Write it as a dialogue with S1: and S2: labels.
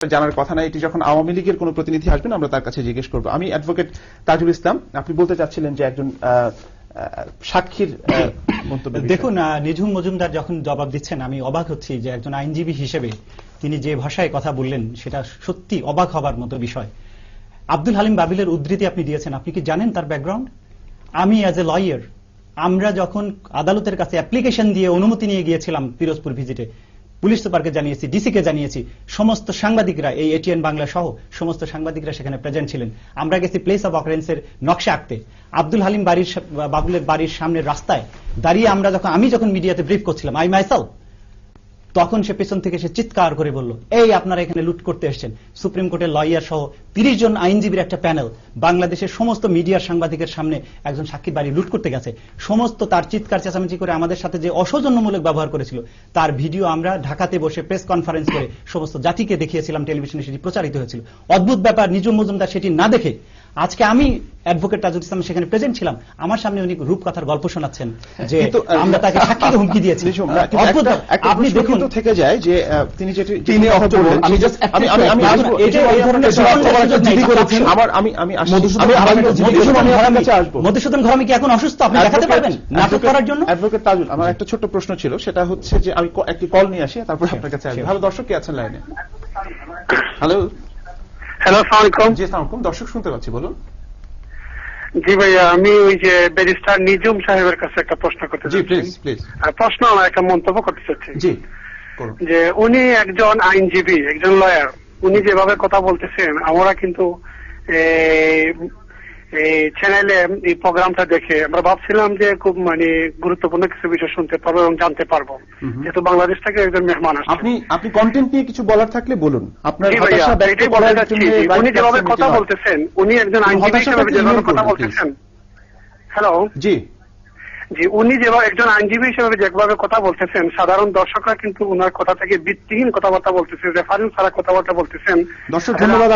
S1: জানার কথা না, এটি যখন আওয়ামী লীগের কোনো প্রতিনিধি আসবেন আমরা তার কাছে জিজ্ঞেস করব। আমি অ্যাডভোকেট তাজুল ইসলাম, আপনি বলতে চাচ্ছিলেন যে একজন সাক্ষীর মন্তব্য।
S2: দেখুন, নিঝুম মজুমদার যখন জবাব দিচ্ছেন আমি অবাক হচ্ছি যে একজন আইনজীবী হিসেবে তিনি যে ভাষায় কথা বললেন সেটা সত্যি অবাক হবার মতো বিষয়। আব্দুল হালিম বাবিলের উদ্ধৃতি আপনি দিয়েছেন, আপনি কি জানেন তার ব্যাকগ্রাউন্ড? আমি অ্যাজ এ লয়ার, আমরা যখন আদালতের কাছে অ্যাপ্লিকেশন দিয়ে অনুমতি নিয়ে গিয়েছিলাম পিরোজপুর ভিজিটে, পুলিশ সুপারকে জানিয়েছি, ডিসিকে জানিয়েছি, সমস্ত সাংবাদিকরা, এই এটিএন বাংলা সহ সমস্ত সাংবাদিকরা সেখানে প্রেজেন্ট ছিলেন। আমরা গেছি প্লেস অফ অকারেন্সের নকশা আঁকতে। আব্দুল হালিম বাবুলের বাড়ির সামনের রাস্তায় দাঁড়িয়ে আমি যখন মিডিয়াতে ব্রিফ করছিলাম, আই মাইসেলফ, তখন সে পেছন থেকে সে চিৎকার করে বলল, এই আপনারা এখানে লুট করতে এসেছেন। সুপ্রিম কোর্টের লয়ার সহ 30 জন আইনজীবীর একটা প্যানেল বাংলাদেশের সমস্ত মিডিয়ার সাংবাদিকের সামনে একজন সাক্ষীর বাড়ি লুট করতে গেছে। সমস্ত তার চিৎকার চেঁচামেচি করে আমাদের সাথে যে অসৌজন্যমূলক ব্যবহার করেছিল তার ভিডিও আমরা ঢাকাতে বসে প্রেস কনফারেন্স করে সমস্ত জাতিকে দেখিয়েছিলাম, টেলিভিশনে সেটি প্রচারিত হয়েছিল। অদ্ভুত ব্যাপার, নিঝুম মজুমদার সেটি না দেখে আজকে আমি অ্যাডভোকেট তাজুল ইসলাম সেখানে প্রেজেন্ট ছিলাম, আমার সামনে উনি রূপকথার গল্প শোনাচ্ছেন যে আমরা তাকে সাক্ষীকে হুমকি দিয়েছি।
S1: আপনি দেখুন তো থেকে যায় যে তিনি যেটি
S2: মধুসূদন ঘরামি কি এখন অসুস্থ, আপনি দেখাতে পারবেন নাটক করার জন্য?
S1: অ্যাডভোকেট তাজুল, আমার একটা ছোট্ট প্রশ্ন ছিল, সেটা হচ্ছে যে আমি একটি কল নিয়ে আসি তারপর আপনার কাছে আসবো। ভালো, দর্শক কে আছেন লাইনে? হ্যালো
S3: হ্যালো, আসসালামু আলাইকুম।
S1: জি, আসসালামু আলাইকুম, দর্শক শুনতে পাচ্ছি, বলুন।
S3: জি ভাইয়া, আমি ওই যে ব্যারিস্টার নিঝুম সাহেবের কাছে একটা প্রশ্ন করতে চাচ্ছি।
S1: Please please.
S3: প্রশ্ন আমার একটা মন্তব্য করতে চাচ্ছি।
S1: জি করুন।
S3: যে উনি একজন আইনজীবী, একজন লয়ার, উনি যেভাবে কথা বলতেছেন আমরা কিন্তু এই চ্যানেলে এই প্রোগ্রামটা দেখে আমরা ভাবছিলাম যে খুব গুরুত্বপূর্ণ কিছু বিষয় শুনতে পারবো এবং জানতে পারবো, যেহেতু বাংলাদেশ থেকে একজন মেহমান আসছে।
S1: আপনি কন্টেন্ট নিয়ে কিছু বলার থাকলে বলুন। আপনার
S3: উনি যেভাবে কথা বলতেছেন, উনি একজন আইনজীবী হিসেবে যেভাবে কথা বলতেছেন, হ্যালো,
S1: জি
S3: জি, উনি যেভাবে একজন আইনজীবী হিসেবে যেভাবে কথা বলতেছেন, সাধারণ দর্শকরা কিন্তু উনার কথা থেকে ভিত্তিহীন কথাবার্তা বলতেছে, রেফারেন্স ছাড়া কথাবার্তা বলতেছেন।
S1: দর্শক ধন্যবাদ।